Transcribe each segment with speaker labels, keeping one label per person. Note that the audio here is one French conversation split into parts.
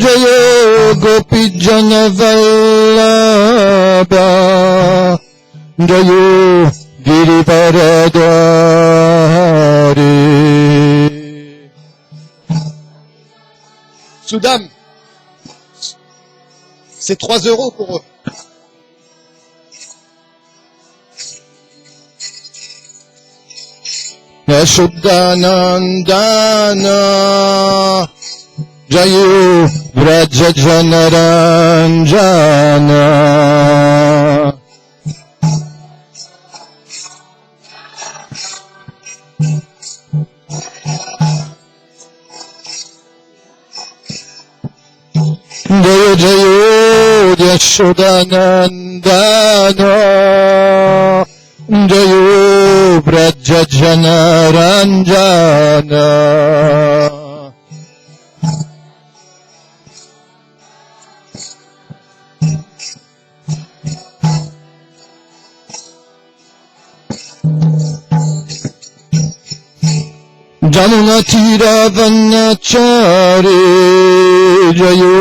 Speaker 1: Jayo Gopi Jana Vallabha Jayo Girivaradhari.
Speaker 2: Soudam, c'est 3 € pour eux.
Speaker 1: Yashodanandana Jayo Vraja Janaranjana. Jayo Jayo Yashodanandana Jayo Vraja Janaranjana. Jamuna Tiravanachari Jayo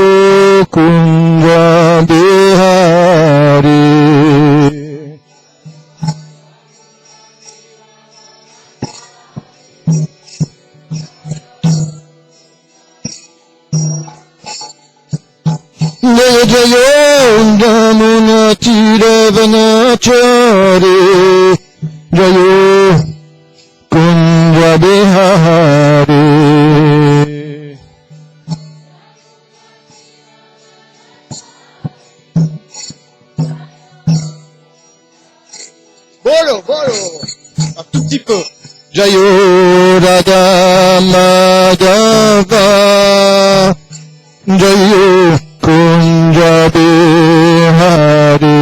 Speaker 1: Kunja Bihari. Jayo Jayo Jamuna Tiravanachari Jayo Kunja Bihari.
Speaker 2: Bolo, bolo, un tout petit peu.
Speaker 1: Jayo Radha Madhava Jayo Kunja Bihari.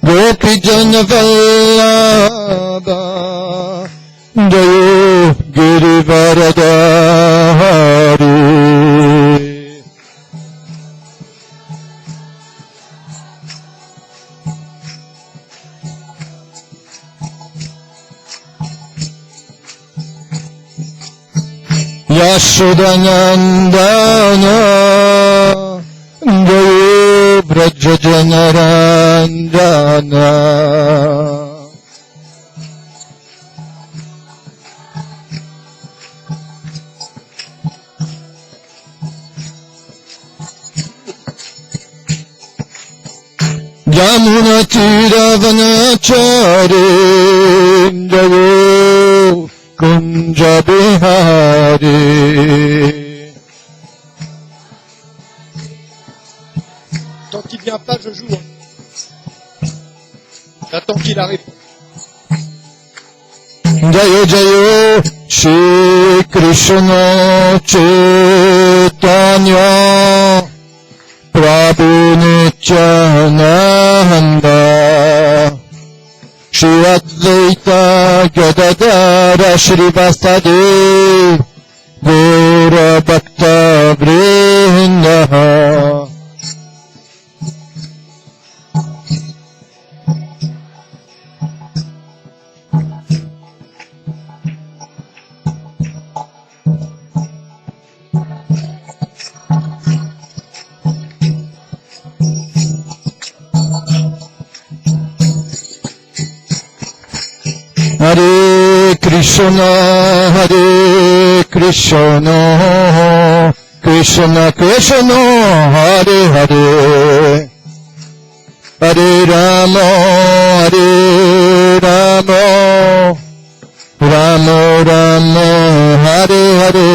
Speaker 1: Gopi Jana Vallabha Jayo Girivaradhari. Yashodanandana Jayo Vraja Janaranjana. Jamuna Tiravanachari Jayo Kunja Bihari.
Speaker 2: Tant qu'il vient pas, je joue. J'attends qu'il arrive.
Speaker 1: Jayo Jayo Shri Krishna Chaitanya Prabhu Nityananda Shri Advaita Gadadara Shrivasadi Gaura Bhakta Vrinda. Hare Krishna, Krishna Krishna, Hare Hare, Hare Rama, Rama Rama, Hare Hare.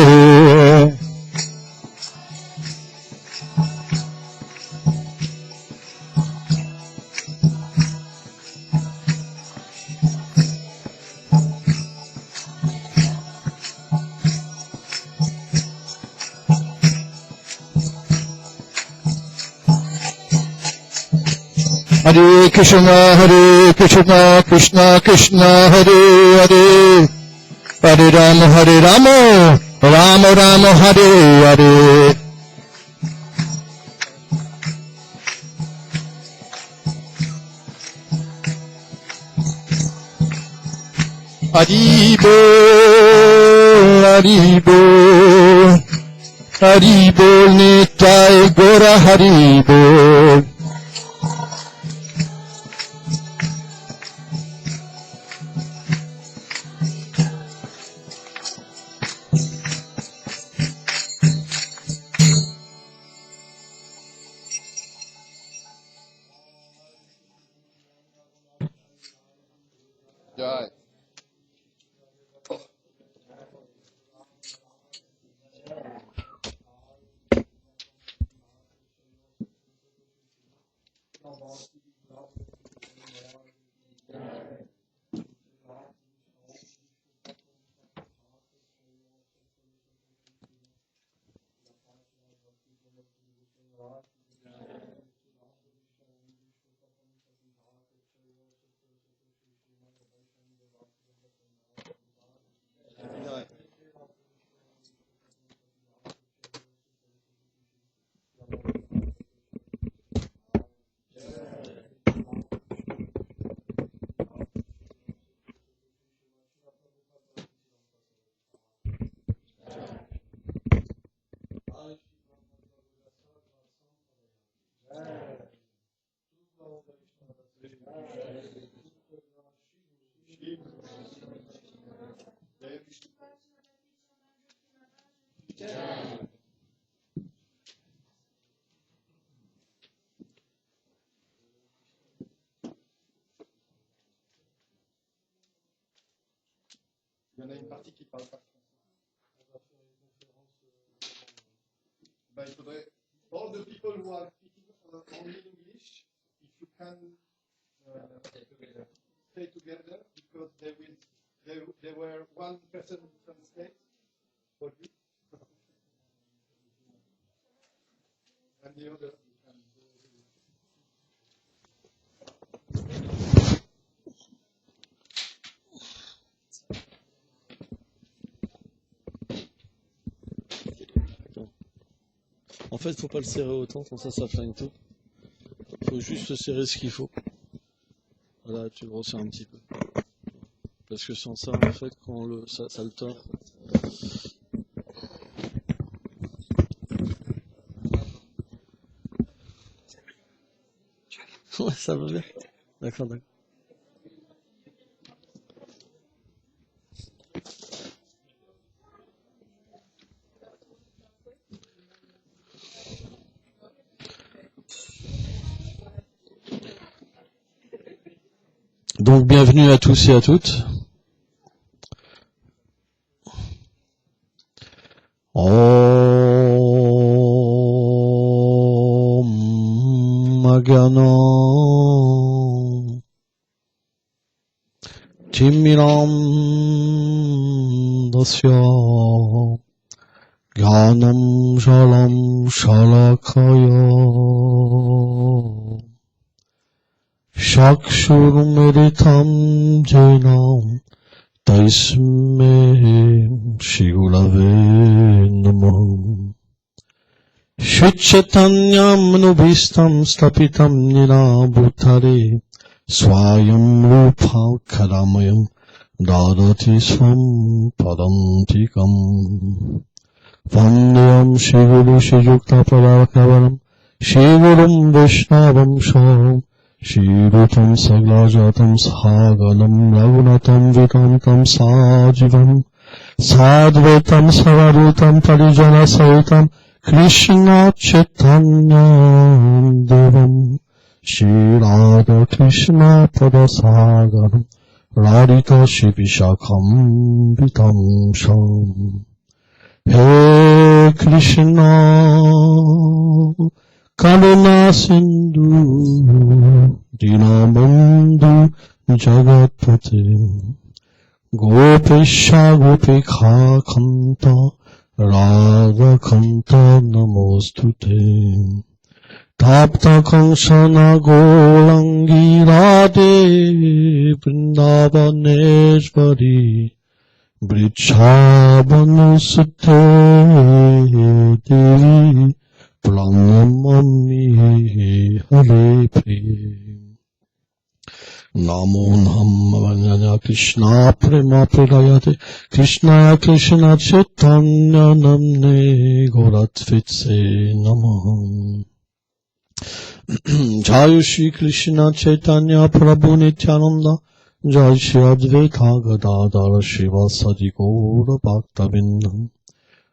Speaker 1: Hare Krishna, Krishna Krishna, Hare Hare, Hare Rama, Rama Rama, Hare Hare. Haribo, Haribo, Haribo, Nitai Gora Haribo.
Speaker 2: Jai. Jai. Il y en a une partie qui parle pas français. Ben, il faudrait, all the people who are speaking only English, if you can stay together, because there were one person who translates for you, and the other.
Speaker 3: En fait, faut pas le serrer autant, comme ça flingue tout. Faut juste serrer ce qu'il faut. Voilà, tu le resserres un petit peu. Parce que sans ça, en fait, quand ça le tord. Ouais, ça va bien. D'accord. Donc bienvenue à tous et à toutes. Om Magana Timiram Dasya Ganam Shalam Shalakaya Shakshurmiritam Jainam Taisme Shigulave Namah Shichatanyam Nubhistam Stapitam Nina Bhutare Swayam Rupa Karamayam Dadati Swam Padantikam Vandeyam Shiguru Shijukta Pradakavanam Shigurum Vaishnavam Sham Shirutam Saglajatam Sagalam Raghunatam Vikantam Sajivam Sadvetam Savarutam Parijana Sahitam Krishna Chaitanya Devam Shri Radha Krishna Padasagaram Radhika Shivishakam Vitam Sham He Krishna Karuna Sindhu Dinabandhu Jagatpate Gopisha Gopika Kanta Radha Kanta Namostute Tapta Kansana Golangi Radhe Vrindavaneshvari Vrichabhanusate Devi Pranamami Hare Pre. Namo Namah Krishna Prema Prayate Krishna Krishna Chaitanya Namne Goratvitse Namah. Jai Shri Krishna Chaitanya Prabhu Nityananda Jai Shri Advaita Gadadara Shivasadi Gaura Bhaktabindam.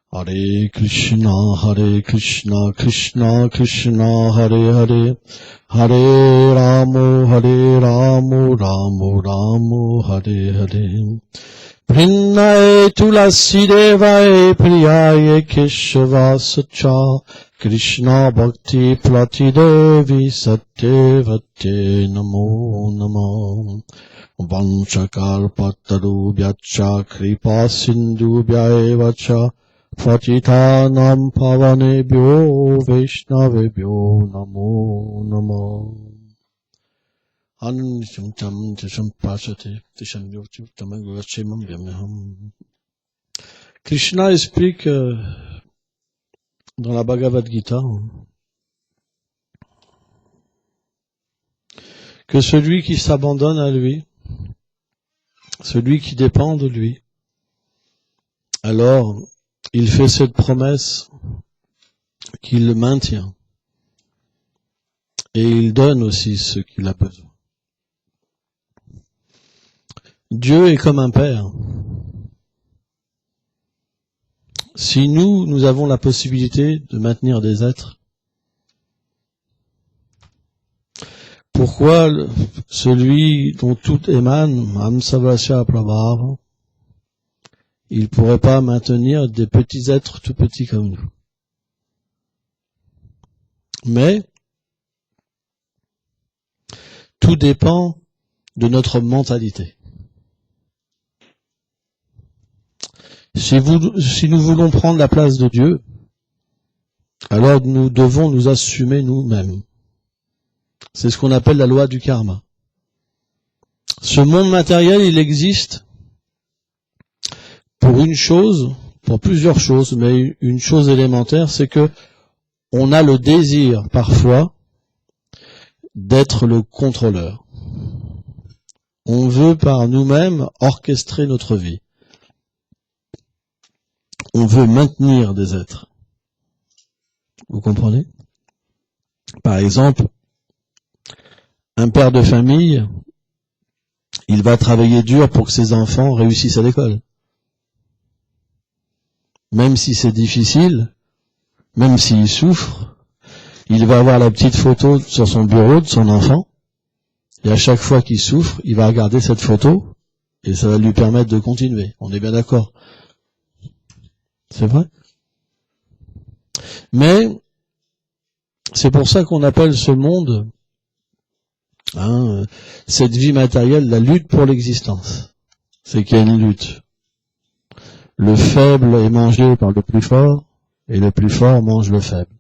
Speaker 3: Hare Krishna Krishna Krishna Hare Hare Hare Ramo Ramo Ramo Hare Hare. Prinnae Tulasi Devae Priyaye Keshava Sacha Krishna Bhakti Plati Devi Satyavate Namo Namah. Vanchakalpataru Vyacha Kripa Sindhu Vyaevacha Patitanam Pavanebhyo Vaishnavebhyo Namo Namah. Annityam tam tisham pasate tisham yotu tamagurachemam vyamyaham. Krishna explique dans la Bhagavad Gita que celui qui s'abandonne à lui, celui qui dépend de lui, alors il fait cette promesse qu'il le maintient et il donne aussi ce qu'il a besoin. Dieu est comme un père. Si nous avons la possibilité de maintenir des êtres, pourquoi celui dont tout émane, Amsavasya Prabhava, il ne pourrait pas maintenir des petits êtres tout petits comme nous? Mais tout dépend de notre mentalité. Si nous voulons prendre la place de Dieu, alors nous devons nous assumer nous-mêmes. C'est ce qu'on appelle la loi du karma. Ce monde matériel, il existe pour une chose, pour plusieurs choses, mais une chose élémentaire, c'est que on a le désir, parfois, d'être le contrôleur. On veut par nous-mêmes orchestrer notre vie. On veut maintenir des êtres. Vous comprenez? Par exemple, un père de famille, il va travailler dur pour que ses enfants réussissent à l'école. Même si c'est difficile, même s'il souffre, il va avoir la petite photo sur son bureau de son enfant, et à chaque fois qu'il souffre, il va regarder cette photo, et ça va lui permettre de continuer. On est bien d'accord? C'est vrai? Mais c'est pour ça qu'on appelle ce monde, cette vie matérielle, la lutte pour l'existence. C'est qu'il y a une lutte. Le faible est mangé par le plus fort, et le plus fort mange le faible.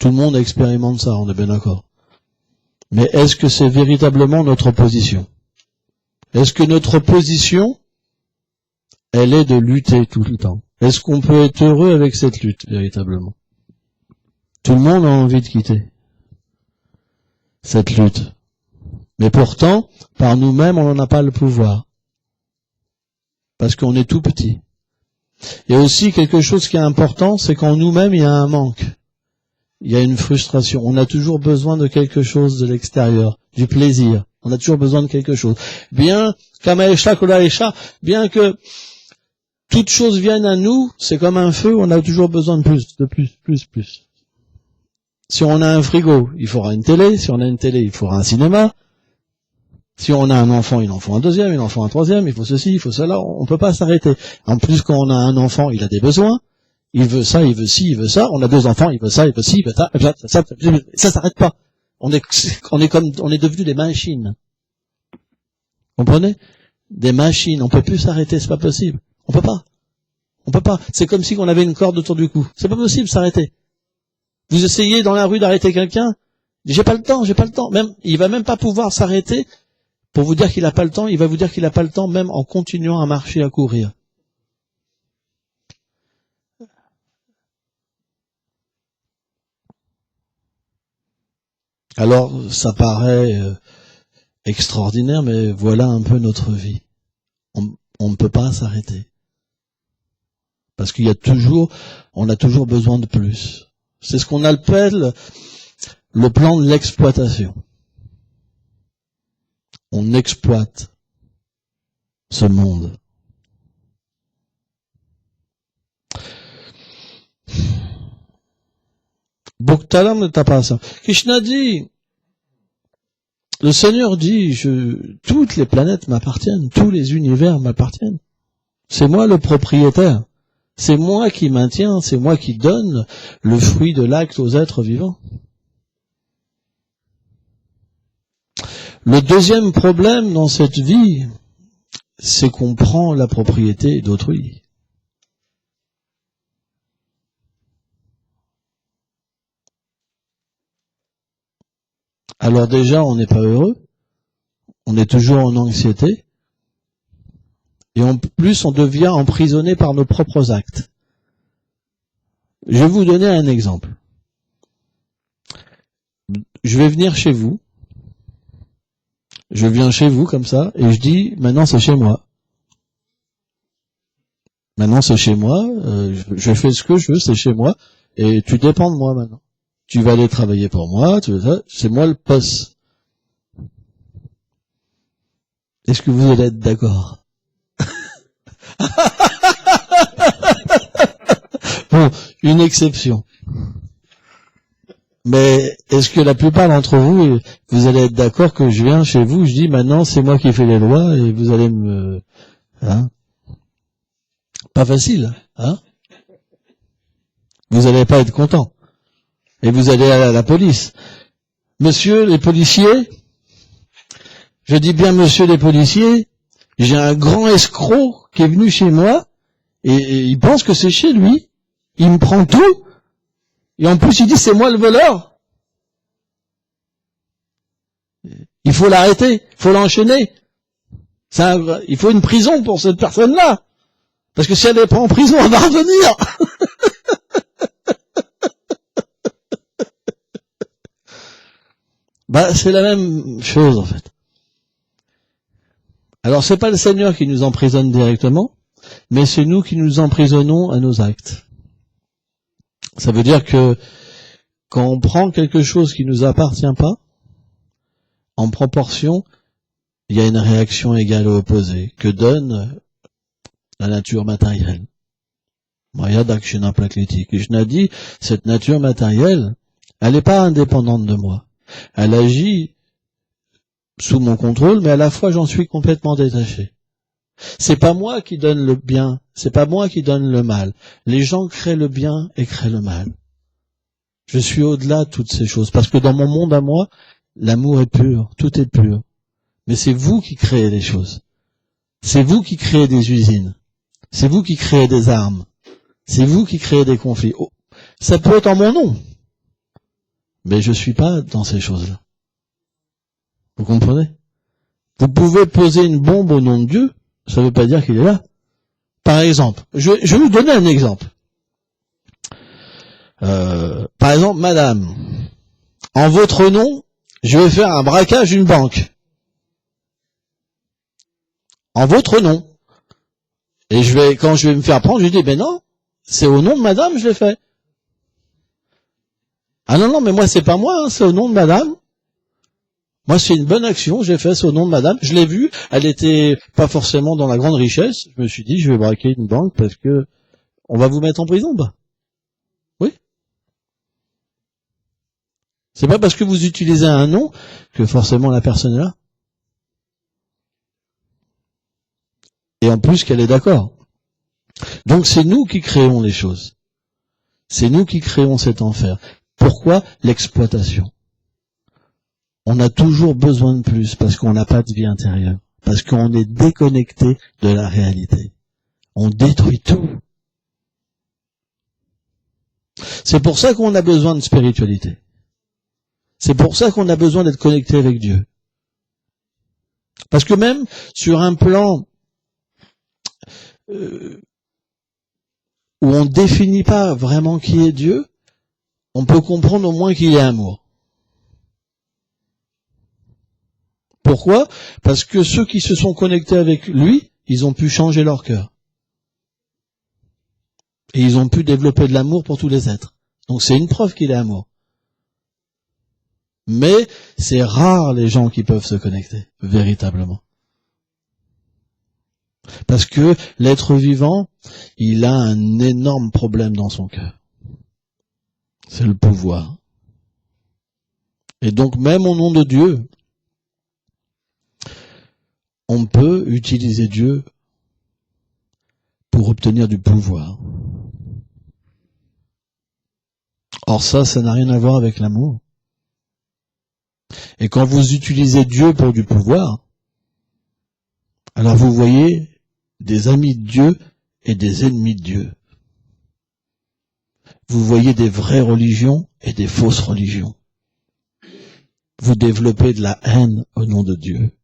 Speaker 3: Tout le monde expérimente ça, on est bien d'accord. Mais est-ce que c'est véritablement notre position? Est-ce que notre position, elle est de lutter tout le temps? Est-ce qu'on peut être heureux avec cette lutte, véritablement? Tout le monde a envie de quitter cette lutte. Mais pourtant, par nous-mêmes, on n'en a pas le pouvoir. Parce qu'on est tout petit. Et aussi, quelque chose qui est important, c'est qu'en nous-mêmes, il y a un manque. Il y a une frustration. On a toujours besoin de quelque chose de l'extérieur, du plaisir. On a toujours besoin de quelque chose. Bien que toute chose vienne à nous, c'est comme un feu, on a toujours besoin de plus. Si on a un frigo, il faudra une télé. Si on a une télé, il faudra un cinéma. Si on a un enfant, il en faut un deuxième, il en faut un troisième, il faut ceci, il faut cela. On peut pas s'arrêter. En plus, quand on a un enfant, il a des besoins. Il veut ça, il veut ci, il veut ça. On a deux enfants, il veut ça, il veut ci, il veut ça. Ça s'arrête pas. On est devenus des machines. Comprenez? Des machines. On peut plus s'arrêter, c'est pas possible. On peut pas. C'est comme si on avait une corde autour du cou. C'est pas possible s'arrêter. Vous essayez dans la rue d'arrêter quelqu'un, j'ai pas le temps. Même, il va même pas pouvoir s'arrêter pour vous dire qu'il a pas le temps. Il va vous dire qu'il a pas le temps même en continuant à marcher, à courir. Alors, ça paraît extraordinaire, mais voilà un peu notre vie. On ne peut pas s'arrêter. Parce qu'il y a toujours, on a toujours besoin de plus. C'est ce qu'on appelle le plan de l'exploitation. On exploite ce monde. Bhaktalam ne t'a pas ça. Krishna dit, le Seigneur dit, toutes les planètes m'appartiennent, tous les univers m'appartiennent. C'est moi le propriétaire. C'est moi qui maintiens, c'est moi qui donne le fruit de l'acte aux êtres vivants. Le deuxième problème dans cette vie, c'est qu'on prend la propriété d'autrui. Alors déjà, on n'est pas heureux, on est toujours en anxiété, et en plus, on devient emprisonné par nos propres actes. Je vais vous donner un exemple. Je vais venir chez vous, je viens chez vous comme ça, et je dis, maintenant c'est chez moi. Maintenant c'est chez moi, je fais ce que je veux, c'est chez moi, et tu dépends de moi maintenant. Tu vas aller travailler pour moi, c'est moi le boss. Est-ce que vous allez être d'accord? Bon, une exception. Mais est-ce que la plupart d'entre vous, vous allez être d'accord que je viens chez vous, je dis maintenant c'est moi qui fais les lois et vous allez me... Hein? Pas facile, hein? Vous allez pas être content. Et vous allez à la police. Monsieur les policiers, je dis bien monsieur les policiers, j'ai un grand escroc qui est venu chez moi et il pense que c'est chez lui. Il me prend tout. Et en plus, il dit, c'est moi le voleur. Il faut l'arrêter. Il faut l'enchaîner. Il faut une prison pour cette personne-là. Parce que si elle n'est pas en prison, elle va revenir. C'est la même chose, en fait. Alors, c'est pas le Seigneur qui nous emprisonne directement, mais c'est nous qui nous emprisonnons à nos actes. Ça veut dire que quand on prend quelque chose qui nous appartient pas, en proportion, il y a une réaction égale ou opposée que donne la nature matérielle. Maya Dakshina Prakriti. Krishna dit, cette nature matérielle, elle n'est pas indépendante de moi. Elle agit sous mon contrôle, mais à la fois j'en suis complètement détaché. C'est pas moi qui donne le bien, c'est pas moi qui donne le mal. Les gens créent le bien et créent le mal. Je suis au-delà de toutes ces choses, parce que dans mon monde à moi, l'amour est pur, tout est pur. Mais c'est vous qui créez les choses. C'est vous qui créez des usines. C'est vous qui créez des armes. C'est vous qui créez des conflits. Oh, ça peut être en mon nom. Mais je suis pas dans ces choses-là. Vous comprenez? Vous pouvez poser une bombe au nom de Dieu, ça ne veut pas dire qu'il est là. Par exemple, je vais vous donner un exemple. Par exemple, madame, en votre nom, je vais faire un braquage d'une banque. En votre nom. Et quand je vais me faire prendre, je dis, ben non, c'est au nom de madame, je l'ai fait. Ah non, mais moi, c'est pas moi, hein, c'est au nom de madame. Moi, c'est une bonne action, j'ai fait ça au nom de madame. Je l'ai vue, elle était pas forcément dans la grande richesse. Je me suis dit, je vais braquer une banque parce que on va vous mettre en prison, bah. Oui. C'est pas parce que vous utilisez un nom que forcément la personne est là. Et en plus qu'elle est d'accord. Donc c'est nous qui créons les choses. C'est nous qui créons cet enfer. Pourquoi l'exploitation? On a toujours besoin de plus parce qu'on n'a pas de vie intérieure. Parce qu'on est déconnecté de la réalité. On détruit tout. C'est pour ça qu'on a besoin de spiritualité. C'est pour ça qu'on a besoin d'être connecté avec Dieu. Parce que même sur un plan où on ne définit pas vraiment qui est Dieu, on peut comprendre au moins qu'il est amour. On Pourquoi? Parce que ceux qui se sont connectés avec lui, ils ont pu changer leur cœur. Et ils ont pu développer de l'amour pour tous les êtres. Donc c'est une preuve qu'il est amour. Mais c'est rare les gens qui peuvent se connecter, véritablement. Parce que l'être vivant, il a un énorme problème dans son cœur. C'est le pouvoir. Et donc même au nom de Dieu, on peut utiliser Dieu pour obtenir du pouvoir. Or ça n'a rien à voir avec l'amour. Et quand vous utilisez Dieu pour du pouvoir, alors vous voyez des amis de Dieu et des ennemis de Dieu. Vous voyez des vraies religions et des fausses religions. Vous développez de la haine au nom de Dieu.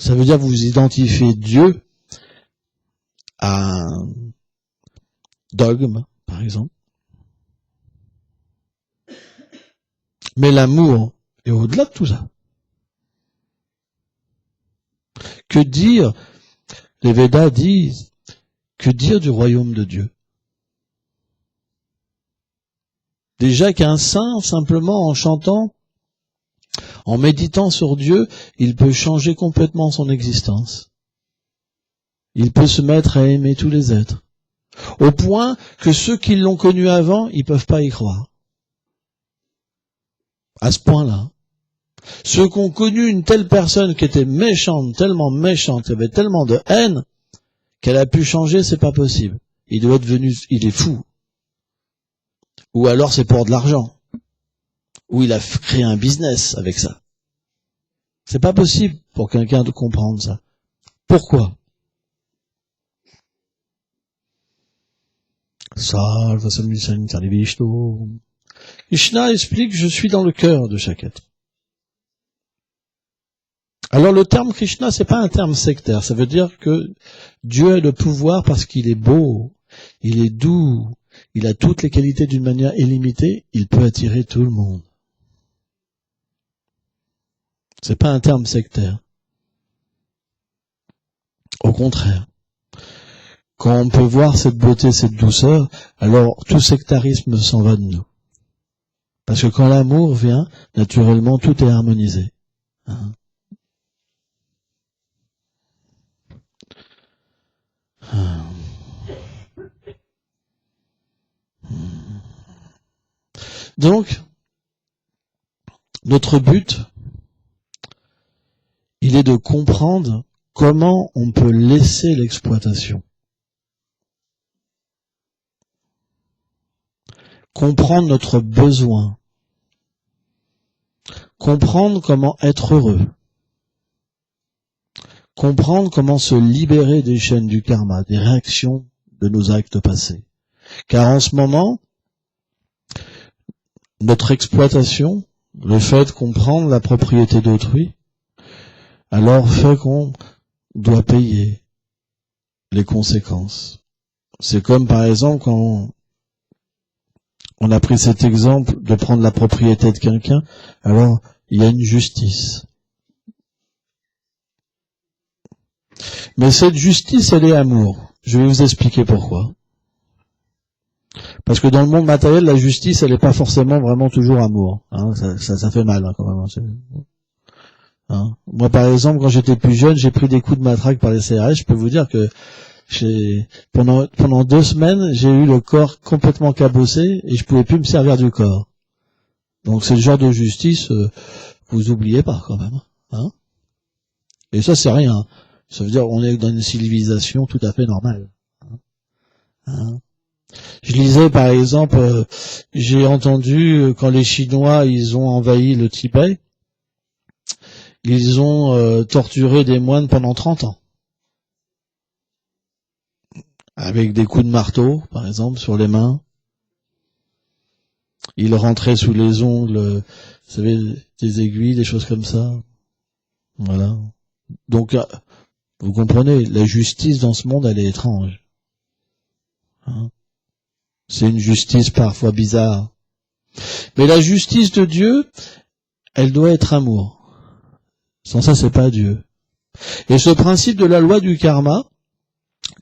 Speaker 3: Ça veut dire que vous identifiez Dieu à un dogme, par exemple. Mais l'amour est au-delà de tout ça. Que dire, les Védas disent, que dire du royaume de Dieu? Déjà qu'un saint, simplement en chantant, en méditant sur Dieu, il peut changer complètement son existence. Il peut se mettre à aimer tous les êtres. Au point que ceux qui l'ont connu avant, ils peuvent pas y croire. À ce point-là. Ceux qui ont connu une telle personne qui était méchante, qui avait tellement de haine, qu'elle a pu changer, c'est pas possible. Il est fou. Ou alors c'est pour de l'argent. Ou il a créé un business avec ça. C'est pas possible pour quelqu'un de comprendre ça. Pourquoi? Salva Samyusanitari Vishnu. Krishna explique, je suis dans le cœur de chaque être. Alors le terme Krishna, c'est pas un terme sectaire, ça veut dire que Dieu a le pouvoir parce qu'il est beau, il est doux, il a toutes les qualités d'une manière illimitée, il peut attirer tout le monde. C'est pas un terme sectaire. Au contraire. Quand on peut voir cette beauté, cette douceur, alors tout sectarisme s'en va de nous. Parce que quand l'amour vient, naturellement, tout est harmonisé. Hein? Donc, notre but, il est de comprendre comment on peut laisser l'exploitation. Comprendre notre besoin. Comprendre comment être heureux. Comprendre comment se libérer des chaînes du karma, des réactions de nos actes passés. Car en ce moment, notre exploitation, le fait qu'on prenne la propriété d'autrui, alors fait qu'on doit payer les conséquences. C'est comme par exemple quand on a pris cet exemple de prendre la propriété de quelqu'un, alors il y a une justice. Mais cette justice, elle est amour. Je vais vous expliquer pourquoi. Parce que dans le monde matériel, la justice, elle n'est pas forcément vraiment toujours amour. Hein, ça fait mal hein, quand même. Hein. Moi, par exemple, quand j'étais plus jeune, j'ai pris des coups de matraque par les CRS. Je peux vous dire que pendant 2 semaines, j'ai eu le corps complètement cabossé et je pouvais plus me servir du corps. Donc c'est le genre de justice, vous oubliez pas quand même. Hein. Et ça, c'est rien. Ça veut dire on est dans une civilisation tout à fait normale. Hein. Je lisais par exemple, j'ai entendu quand les Chinois ils ont envahi le Tibet, ils ont torturé des moines pendant 30 ans. Avec des coups de marteau, par exemple, sur les mains. Ils rentraient sous les ongles, vous savez, des aiguilles, des choses comme ça. Voilà. Donc, vous comprenez, la justice dans ce monde, elle est étrange. Hein? C'est une justice parfois bizarre. Mais la justice de Dieu, elle doit être amour. Sans ça, c'est pas Dieu. Et ce principe de la loi du karma,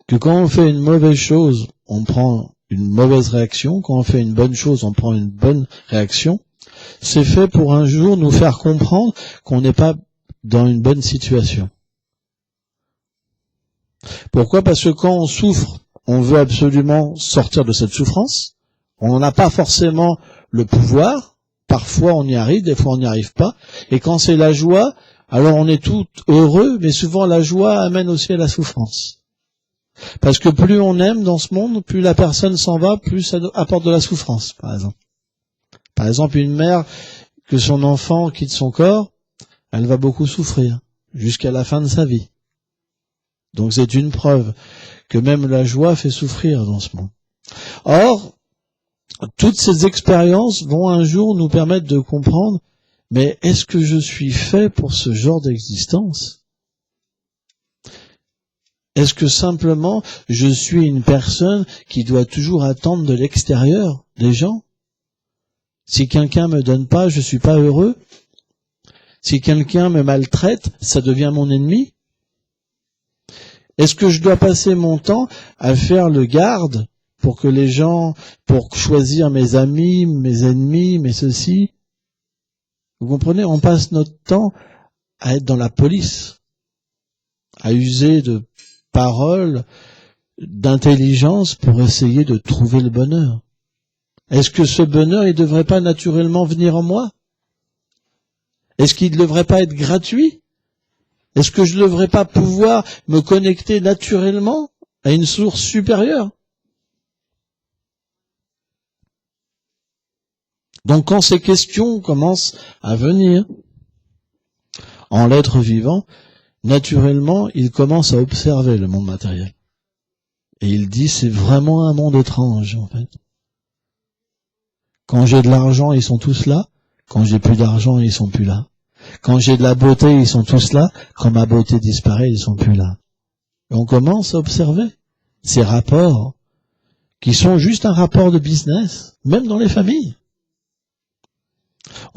Speaker 3: que quand on fait une mauvaise chose, on prend une mauvaise réaction, quand on fait une bonne chose, on prend une bonne réaction, c'est fait pour un jour nous faire comprendre qu'on n'est pas dans une bonne situation. Pourquoi? Parce que quand on souffre, on veut absolument sortir de cette souffrance. On n'a pas forcément le pouvoir. Parfois on y arrive, des fois on n'y arrive pas. Et quand c'est la joie, alors on est tout heureux, mais souvent la joie amène aussi à la souffrance. Parce que plus on aime dans ce monde, plus la personne s'en va, plus ça apporte de la souffrance, par exemple. Par exemple, une mère, que son enfant quitte son corps, elle va beaucoup souffrir, jusqu'à la fin de sa vie. Donc c'est une preuve que même la joie fait souffrir dans ce monde. Or, toutes ces expériences vont un jour nous permettre de comprendre, mais est-ce que je suis fait pour ce genre d'existence? Est-ce que simplement je suis une personne qui doit toujours attendre de l'extérieur des gens? Si quelqu'un me donne pas, je suis pas heureux? Si quelqu'un me maltraite, ça devient mon ennemi? Est-ce que je dois passer mon temps à faire le garde pour que les gens, pour choisir mes amis, mes ennemis, mes ceci? Vous comprenez? On passe notre temps à être dans la police, à user de paroles, d'intelligence pour essayer de trouver le bonheur. Est-ce que ce bonheur, il devrait pas naturellement venir en moi? Est-ce qu'il ne devrait pas être gratuit? Est-ce que je ne devrais pas pouvoir me connecter naturellement à une source supérieure? Donc quand ces questions commencent à venir en l'être vivant, naturellement, il commence à observer le monde matériel. Et il dit, c'est vraiment un monde étrange, en fait. Quand j'ai de l'argent, ils sont tous là. Quand j'ai plus d'argent, ils sont plus là. Quand j'ai de la beauté, ils sont tous là. Quand ma beauté disparaît, ils sont plus là. Et on commence à observer ces rapports qui sont juste un rapport de business, même dans les familles.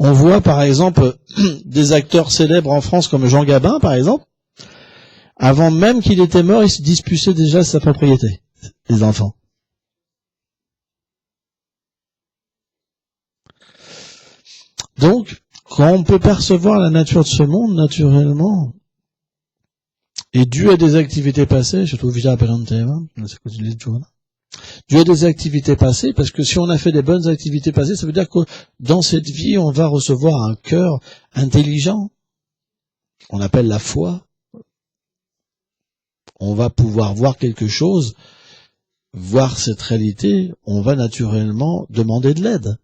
Speaker 3: On voit par exemple des acteurs célèbres en France comme Jean Gabin, par exemple. Avant même qu'il était mort, il se disputait déjà sa propriété, les enfants. Donc, quand on peut percevoir la nature de ce monde, naturellement, et dû à des activités passées, je trouve via Dieu a des activités passées, parce que si on a fait des bonnes activités passées, ça veut dire que dans cette vie, on va recevoir un cœur intelligent, qu'on appelle la foi. On va pouvoir voir quelque chose, voir cette réalité, on va naturellement demander de l'aide.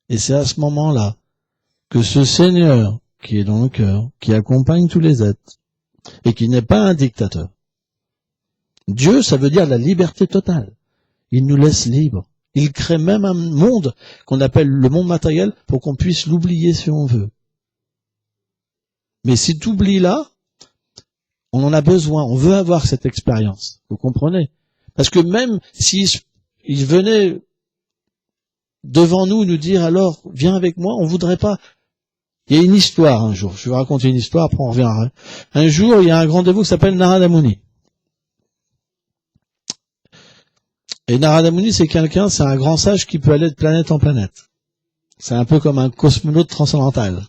Speaker 3: Et c'est à ce moment-là que ce Seigneur qui est dans le cœur, qui accompagne tous les êtres, et qui n'est pas un dictateur. Dieu, ça veut dire la liberté totale. Il nous laisse libres. Il crée même un monde qu'on appelle le monde matériel pour qu'on puisse l'oublier si on veut. Mais cet oubli-là, on en a besoin, on veut avoir cette expérience. Vous comprenez? Parce que même s'il venait devant nous nous dire alors, viens avec moi, on voudrait pas. Il y a une histoire un jour, je vais vous raconter une histoire, après on reviendra. Un jour, il y a un grand dévot qui s'appelle Narada Muni. Et Narada Muni, c'est quelqu'un, c'est un grand sage qui peut aller de planète en planète. C'est un peu comme un cosmonaute transcendantal.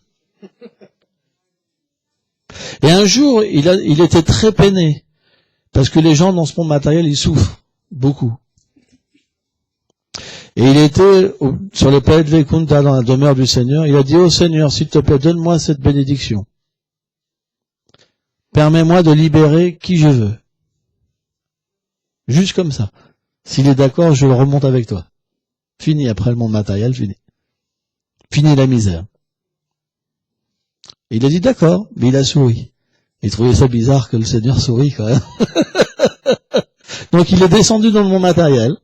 Speaker 3: Et un jour, il était très peiné, parce que les gens dans ce monde matériel, ils souffrent beaucoup. Et il était sur les planètes Vaikunta, dans la demeure du Seigneur. Il a dit, « Oh Seigneur, s'il te plaît, donne-moi cette bénédiction. Permets-moi de libérer qui je veux. » Juste comme ça. S'il est d'accord, je le remonte avec toi. Fini après le monde matériel, fini. Fini la misère. Et il a dit, d'accord, mais il a souri. Il trouvait ça bizarre que le Seigneur sourit quand même. Donc il est descendu dans le monde matériel.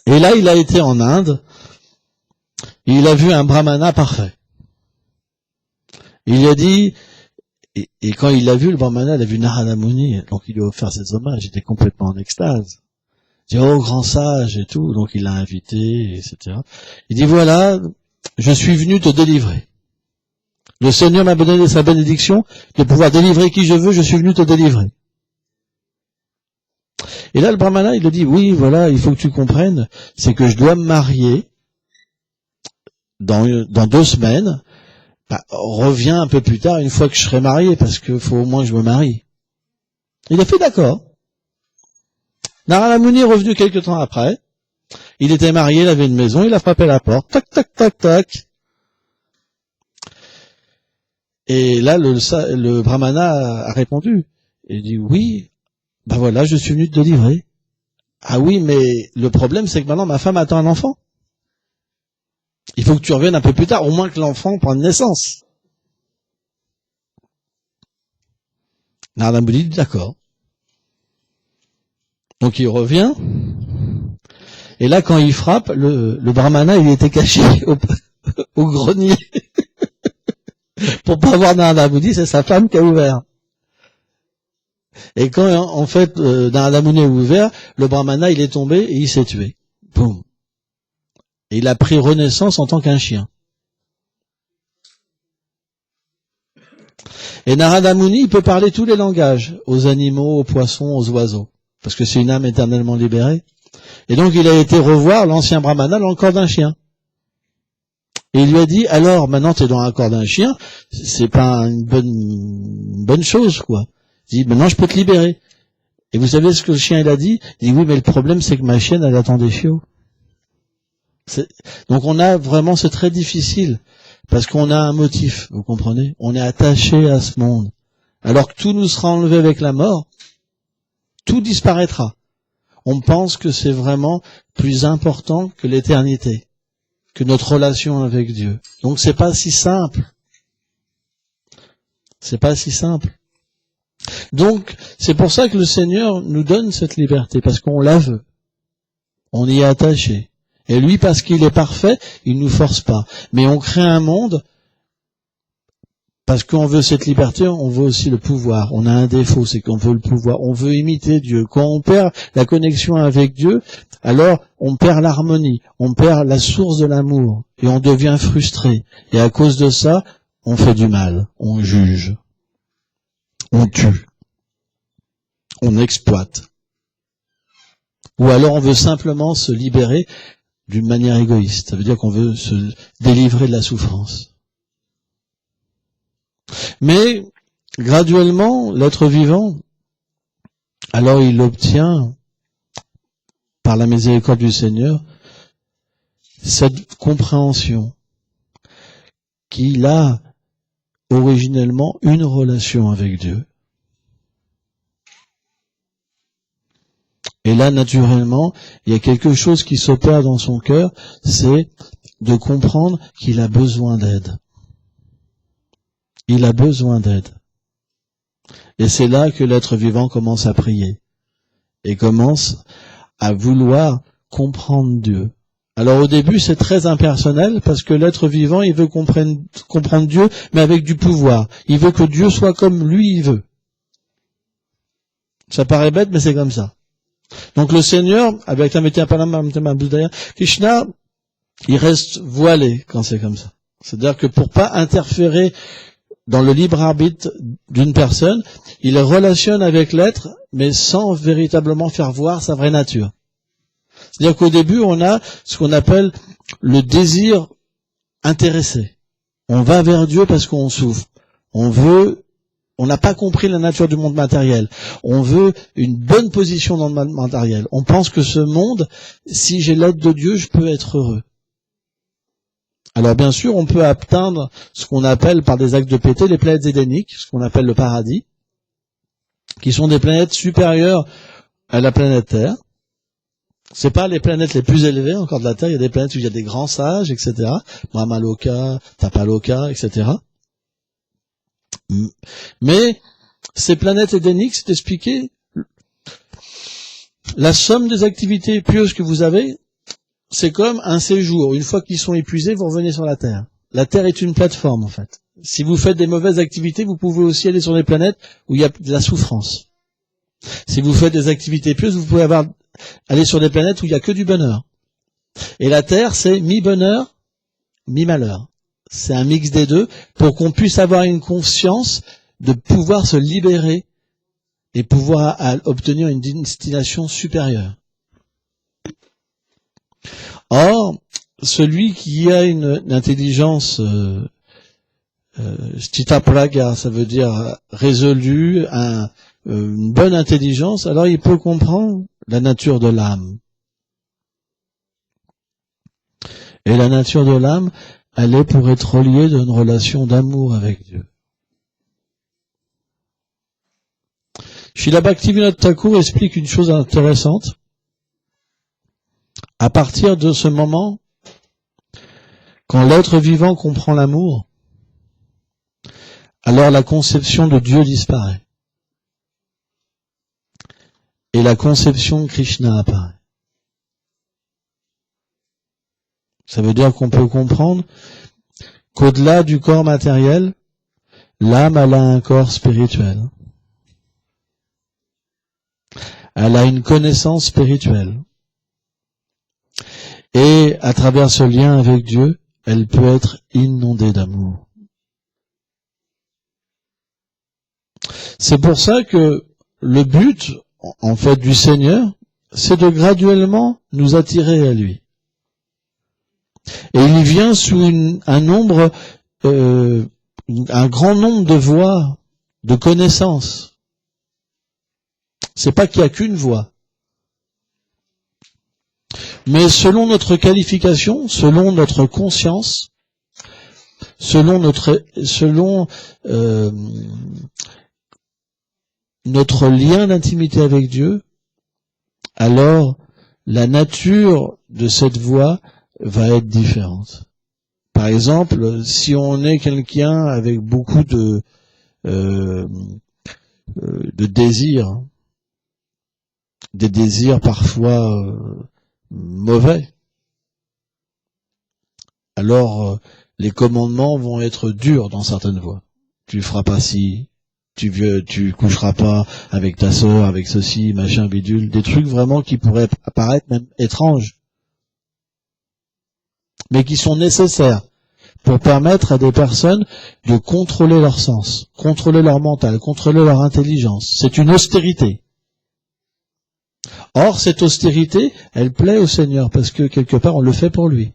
Speaker 3: Et là, il a été en Inde, et il a vu un brahmana parfait. Il a dit, et quand il l'a vu, le brahmana, il a vu Narada Muni, donc il lui a offert ses hommages, il était complètement en extase. Il dit, oh, grand sage et tout, donc il l'a invité, etc. Il dit, voilà, je suis venu te délivrer. Le Seigneur m'a donné sa bénédiction de pouvoir délivrer qui je veux, je suis venu te délivrer. Et là, le brahmana, il lui dit, oui, voilà, il faut que tu comprennes, c'est que je dois me marier dans 2 semaines. Reviens un peu plus tard, une fois que je serai marié, parce que faut au moins que je me marie. Il a fait d'accord. Narada Muni est revenu quelque temps après. Il était marié, il avait une maison, il a frappé à la porte. Tac, tac, tac, tac. Et là, le brahmana a répondu. Il dit, oui, ben voilà, je suis venu te délivrer. Ah oui, mais le problème, c'est que maintenant, ma femme attend un enfant. Il faut que tu reviennes un peu plus tard, au moins que l'enfant prenne naissance. Narada Muni dit, d'accord. Donc il revient. Et là, quand il frappe, le brahmana, il était caché au grenier. Pour pas voir Narada Muni, c'est sa femme qui a ouvert. Et quand, en fait, Narada Muni a ouvert, le brahmana, il est tombé et il s'est tué. Boum. Et il a pris renaissance en tant qu'un chien. Et Narada Muni, il peut parler tous les langages, aux animaux, aux poissons, aux oiseaux. Parce que c'est une âme éternellement libérée. Et donc, il a été revoir l'ancien brahmana dans le corps d'un chien. Et il lui a dit, alors, maintenant, t'es dans un corps d'un chien, c'est pas une bonne chose, quoi. Il dit, maintenant, je peux te libérer. Et vous savez ce que le chien, il a dit? Il dit, oui, mais le problème, c'est que ma chienne, elle attend des chiots. Donc, c'est très difficile. Parce qu'on a un motif, vous comprenez? On est attaché à ce monde. Alors que tout nous sera enlevé avec la mort, tout disparaîtra. On pense que c'est vraiment plus important que l'éternité, que notre relation avec Dieu. Donc c'est pas si simple. C'est pas si simple. Donc c'est pour ça que le Seigneur nous donne cette liberté, parce qu'on la veut. On y est attaché. Et lui, parce qu'il est parfait, il nous force pas. Mais on crée un monde, parce qu'on veut cette liberté, on veut aussi le pouvoir. On a un défaut, c'est qu'on veut le pouvoir. On veut imiter Dieu. Quand on perd la connexion avec Dieu, alors on perd l'harmonie, on perd la source de l'amour, et on devient frustré. Et à cause de ça, on fait du mal, on juge, on tue, on exploite. Ou alors on veut simplement se libérer d'une manière égoïste. Ça veut dire qu'on veut se délivrer de la souffrance. Mais, graduellement, l'être vivant, alors il obtient, par la miséricorde du Seigneur, cette compréhension qu'il a originellement une relation avec Dieu. Et là, naturellement, il y a quelque chose qui s'opère dans son cœur, c'est de comprendre qu'il a besoin d'aide. Il a besoin d'aide. Et c'est là que l'être vivant commence à prier. Et commence à vouloir comprendre Dieu. Alors au début, c'est très impersonnel, parce que l'être vivant, il veut comprendre Dieu, mais avec du pouvoir. Il veut que Dieu soit comme lui, il veut. Ça paraît bête, mais c'est comme ça. Donc le Seigneur, avec Krishna, il reste voilé quand c'est comme ça. C'est-à-dire que pour pas interférer dans le libre arbitre d'une personne, il relationne avec l'être, mais sans véritablement faire voir sa vraie nature. C'est-à-dire qu'au début, on a ce qu'on appelle le désir intéressé. On va vers Dieu parce qu'on souffre. On n'a pas compris la nature du monde matériel. On veut une bonne position dans le monde matériel. On pense que ce monde, si j'ai l'aide de Dieu, je peux être heureux. Alors bien sûr, on peut atteindre ce qu'on appelle par des actes de piété les planètes édéniques, ce qu'on appelle le paradis, qui sont des planètes supérieures à la planète Terre. C'est pas les planètes les plus élevées encore de la Terre, il y a des planètes où il y a des grands sages, etc. Brahmaloka, Tapaloka, etc. Mais ces planètes édéniques, c'est expliqué, la somme des activités pieuses que vous avez, c'est comme un séjour. Une fois qu'ils sont épuisés, vous revenez sur la Terre. La Terre est une plateforme, en fait. Si vous faites des mauvaises activités, vous pouvez aussi aller sur des planètes où il y a de la souffrance. Si vous faites des activités pieuses, vous pouvez aller sur des planètes où il n'y a que du bonheur. Et la Terre, c'est mi-bonheur, mi-malheur. C'est un mix des deux pour qu'on puisse avoir une conscience de pouvoir se libérer et pouvoir obtenir une destination supérieure. Or, celui qui a une intelligence Stita Praga, ça veut dire résolu, une bonne intelligence, alors il peut comprendre la nature de l'âme. Et la nature de l'âme, elle est pour être reliée d'une relation d'amour avec Dieu. Srila Bhaktivinoda Thakur explique une chose intéressante. À partir de ce moment, quand l'être vivant comprend l'amour, alors la conception de Dieu disparaît. Et la conception de Krishna apparaît. Ça veut dire qu'on peut comprendre qu'au-delà du corps matériel, l'âme, elle a un corps spirituel. Elle a une connaissance spirituelle. Et à travers ce lien avec Dieu, elle peut être inondée d'amour. C'est pour ça que le but, en fait, du Seigneur, c'est de graduellement nous attirer à lui. Et il vient sous un grand nombre de voies, de connaissances. C'est pas qu'il y a qu'une voie. Mais selon notre qualification, selon notre conscience, selon notre lien d'intimité avec Dieu, alors la nature de cette voie va être différente. Par exemple, si on est quelqu'un avec beaucoup de désirs, des désirs parfois mauvais, alors les commandements vont être durs dans certaines voies. Tu feras pas ci, tu coucheras pas avec ta sœur, avec ceci, machin, bidule, des trucs vraiment qui pourraient apparaître même étranges, mais qui sont nécessaires pour permettre à des personnes de contrôler leur sens, contrôler leur mental, contrôler leur intelligence. C'est une austérité. Or, cette austérité, elle plaît au Seigneur, parce que quelque part, on le fait pour lui.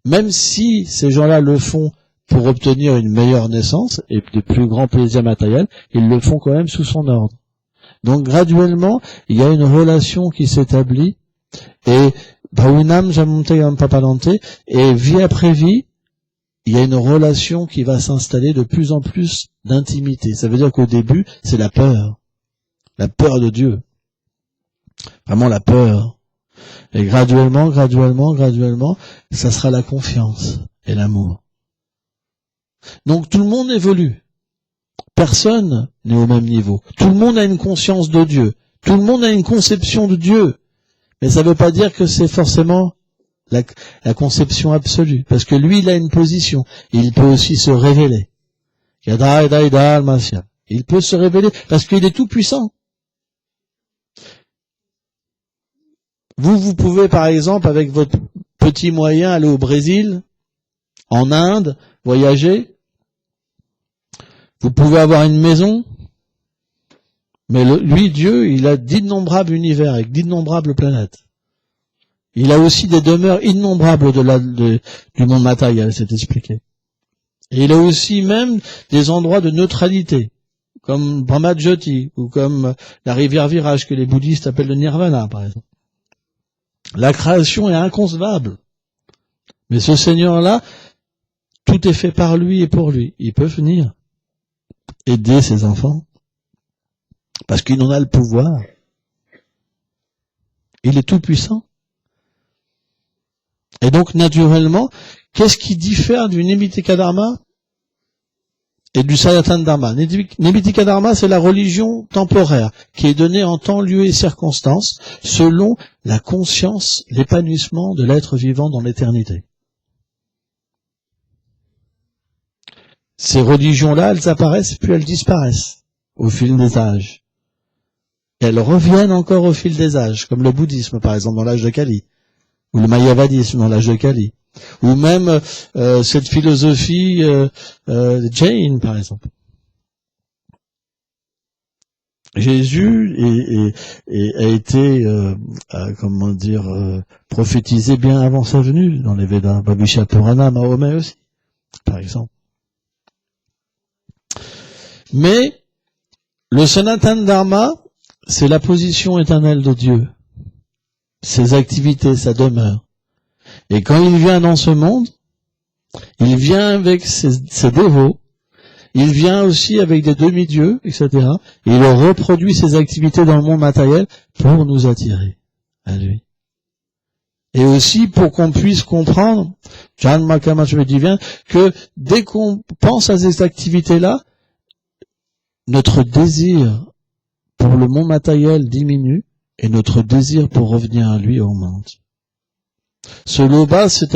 Speaker 3: Même si ces gens-là le font pour obtenir une meilleure naissance et de plus grands plaisirs matériels, ils le font quand même sous son ordre. Donc, graduellement, il y a une relation qui s'établit, et Bhaunam Jamunte Papalante, et vie après vie, il y a une relation qui va s'installer de plus en plus d'intimité. Ça veut dire qu'au début, c'est la peur de Dieu. Vraiment la peur. Et graduellement, ça sera la confiance et l'amour. Donc tout le monde évolue. Personne n'est au même niveau. Tout le monde a une conscience de Dieu. Tout le monde a une conception de Dieu. Mais ça ne veut pas dire que c'est forcément la conception absolue. Parce que lui, il a une position. Il peut aussi se révéler. Il peut se révéler parce qu'il est tout puissant. Vous pouvez, par exemple, avec votre petit moyen, aller au Brésil, en Inde, voyager. Vous pouvez avoir une maison. Mais lui, Dieu, il a d'innombrables univers avec d'innombrables planètes. Il a aussi des demeures innombrables au-delà du monde matériel, c'est expliqué. Et il a aussi même des endroits de neutralité, comme Brahmajyoti, ou comme la rivière Virage, que les bouddhistes appellent le Nirvana, par exemple. La création est inconcevable. Mais ce Seigneur-là, tout est fait par lui et pour lui. Il peut venir aider ses enfants, parce qu'il en a le pouvoir. Il est tout puissant. Et donc, naturellement, qu'est-ce qui diffère du Nemitika Dharma et du Sanatana Dharma? Nemitika Dharma, c'est la religion temporaire, qui est donnée en temps, lieu et circonstances, selon la conscience, l'épanouissement de l'être vivant dans l'éternité. Ces religions-là, elles apparaissent, puis elles disparaissent au fil des âges. Elles reviennent encore au fil des âges, comme le bouddhisme, par exemple, dans l'âge de Kali, ou le mayavadisme dans l'âge de Kali. Ou même cette philosophie Jain, par exemple. Jésus a été, comment dire, prophétisé bien avant sa venue dans les Védas. Bhavishyat Purana, Mahomet aussi, par exemple. Mais le Sanatana Dharma, c'est la position éternelle de Dieu, ses activités, sa demeure. Et quand il vient dans ce monde, il vient avec ses dévots, il vient aussi avec des demi-dieux, etc. Et il reproduit ses activités dans le monde matériel pour nous attirer à lui. Et aussi pour qu'on puisse comprendre, John Makamash divin, que dès qu'on pense à ces activités-là, notre désir pour le monde matériel diminue et notre désir pour revenir à lui augmente. Ce loba, cette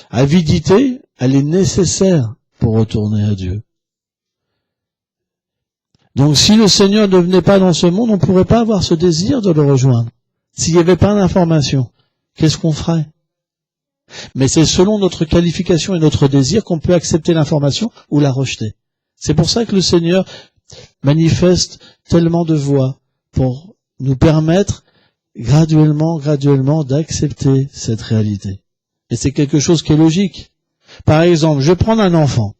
Speaker 3: avidité, elle est nécessaire pour retourner à Dieu. Donc si le Seigneur ne venait pas dans ce monde, on ne pourrait pas avoir ce désir de le rejoindre. S'il n'y avait pas d'information, qu'est-ce qu'on ferait? Mais c'est selon notre qualification et notre désir qu'on peut accepter l'information ou la rejeter. C'est pour ça que le Seigneur manifeste tellement de voies pour nous permettre graduellement d'accepter cette réalité. Et c'est quelque chose qui est logique. Par exemple, je vais prendre un enfant.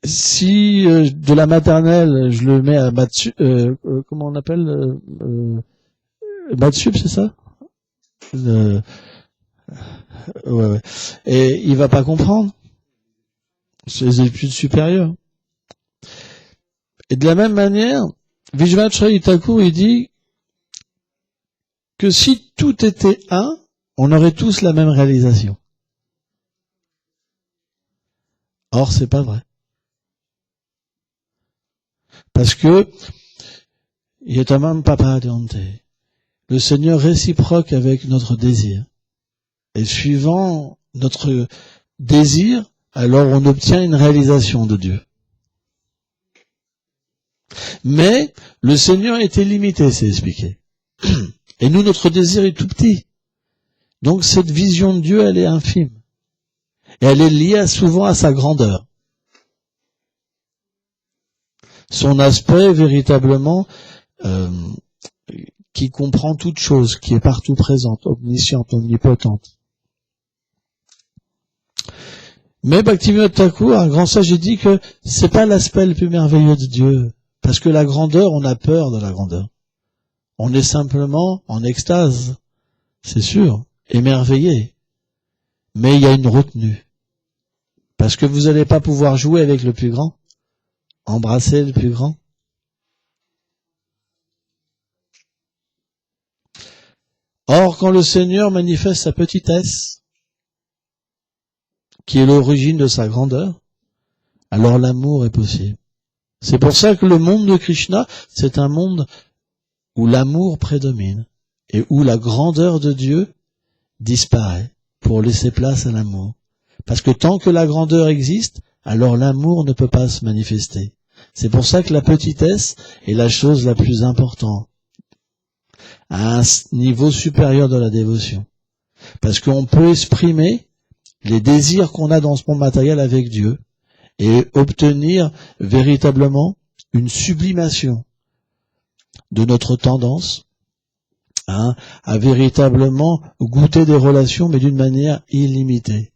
Speaker 3: Si de la maternelle, je le mets à Matsup, comment on appelle Matsup, c'est ça ouais. Et il va pas comprendre. C'est les études supérieures. Et de la même manière, Vishvacharya Thakur, il dit que si tout était un, on aurait tous la même réalisation. Or, c'est pas vrai. Parce que, Yetamam Papa Adante, le Seigneur réciproque avec notre désir. Et suivant notre désir, alors on obtient une réalisation de Dieu. Mais le Seigneur était limité, c'est expliqué. Et nous, notre désir est tout petit. Donc cette vision de Dieu, elle est infime. Et elle est liée souvent à sa grandeur. Son aspect véritablement qui comprend toute chose, qui est partout présente, omnisciente, omnipotente. Mais Bhaktivinoda Thakur, un grand sage, il dit que c'est pas l'aspect le plus merveilleux de Dieu. Parce que la grandeur, on a peur de la grandeur. On est simplement en extase, c'est sûr, émerveillé. Mais il y a une retenue. Parce que vous n'allez pas pouvoir jouer avec le plus grand, embrasser le plus grand. Or, quand le Seigneur manifeste sa petitesse, qui est l'origine de sa grandeur, alors l'amour est possible. C'est pour ça que le monde de Krishna, c'est un monde où l'amour prédomine et où la grandeur de Dieu disparaît pour laisser place à l'amour. Parce que tant que la grandeur existe, alors l'amour ne peut pas se manifester. C'est pour ça que la petitesse est la chose la plus importante, à un niveau supérieur de la dévotion. Parce qu'on peut exprimer les désirs qu'on a dans ce monde matériel avec Dieu et obtenir véritablement une sublimation de notre tendance à véritablement goûter des relations, mais d'une manière illimitée.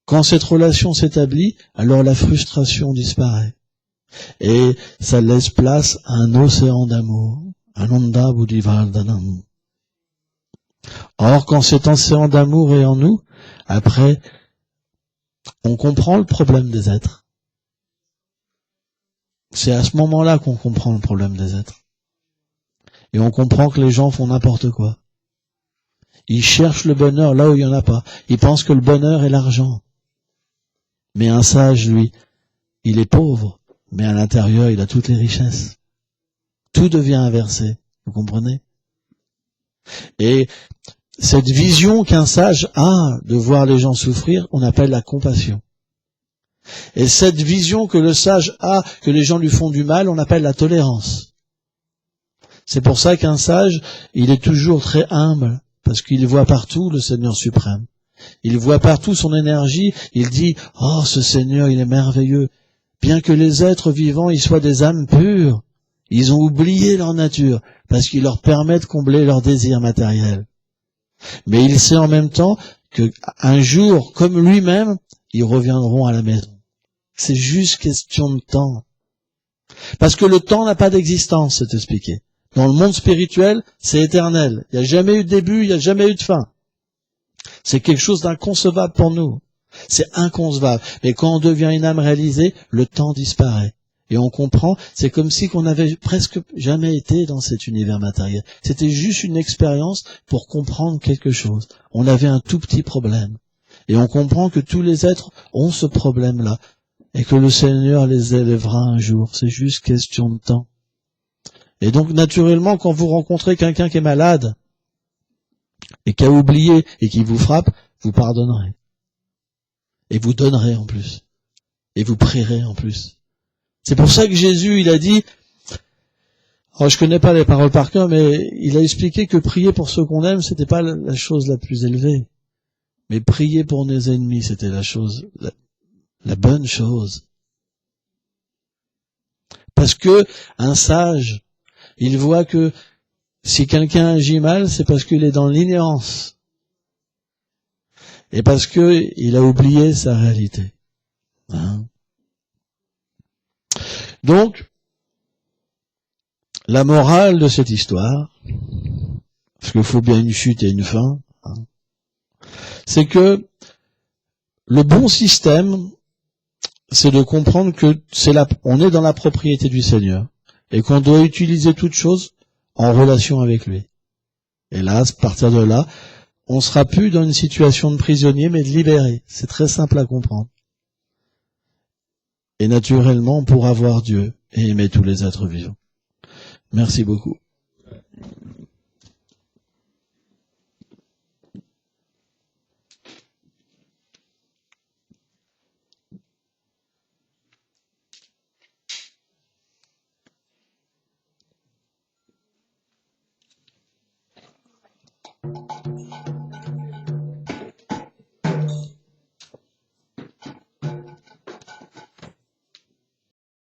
Speaker 3: Quand cette relation s'établit, alors la frustration disparaît. Et ça laisse place à un océan d'amour. Ananda Buddhivardhanam. Or, quand cet océan d'amour est en nous, après, on comprend le problème des êtres. C'est à ce moment-là qu'on comprend le problème des êtres. Et on comprend que les gens font n'importe quoi. Ils cherchent le bonheur là où il n'y en a pas. Ils pensent que le bonheur est l'argent. Mais un sage, lui, il est pauvre, mais à l'intérieur, il a toutes les richesses. Tout devient inversé, vous comprenez? Et cette vision qu'un sage a de voir les gens souffrir, on appelle la compassion. Et cette vision que le sage a, que les gens lui font du mal, on appelle la tolérance. C'est pour ça qu'un sage, il est toujours très humble, parce qu'il voit partout le Seigneur suprême. Il voit partout son énergie, il dit « Oh, ce Seigneur, il est merveilleux ». Bien que les êtres vivants, ils soient des âmes pures, ils ont oublié leur nature, parce qu'il leur permet de combler leurs désirs matériels. Mais il sait en même temps qu'un jour, comme lui-même, ils reviendront à la maison. C'est juste question de temps. Parce que le temps n'a pas d'existence, c'est expliqué. Dans le monde spirituel, c'est éternel. Il n'y a jamais eu de début, il n'y a jamais eu de fin. C'est quelque chose d'inconcevable pour nous. C'est inconcevable. Mais quand on devient une âme réalisée, le temps disparaît. Et on comprend, c'est comme si qu'on n'avait presque jamais été dans cet univers matériel. C'était juste une expérience pour comprendre quelque chose. On avait un tout petit problème. Et on comprend que tous les êtres ont ce problème-là. Et que le Seigneur les élèvera un jour. C'est juste question de temps. Et donc, naturellement, quand vous rencontrez quelqu'un qui est malade, et qui a oublié, et qui vous frappe, vous pardonnerez. Et vous donnerez en plus. Et vous prierez en plus. C'est pour ça que Jésus, il a dit, alors je connais pas les paroles par cœur, mais il a expliqué que prier pour ceux qu'on aime, c'était pas la chose la plus élevée. Mais prier pour nos ennemis, c'était la bonne chose. Parce que un sage, il voit que si quelqu'un agit mal, c'est parce qu'il est dans l'inerence. Et parce que il a oublié sa réalité. Hein? Donc, la morale de cette histoire, parce qu'il faut bien une chute et une fin, hein, c'est que le bon système, c'est de comprendre que on est dans la propriété du Seigneur et qu'on doit utiliser toute chose en relation avec lui. Et là, à partir de là, on sera plus dans une situation de prisonnier, mais de libéré. C'est très simple à comprendre. Et naturellement, on pourra voir Dieu et aimer tous les êtres vivants. Merci beaucoup.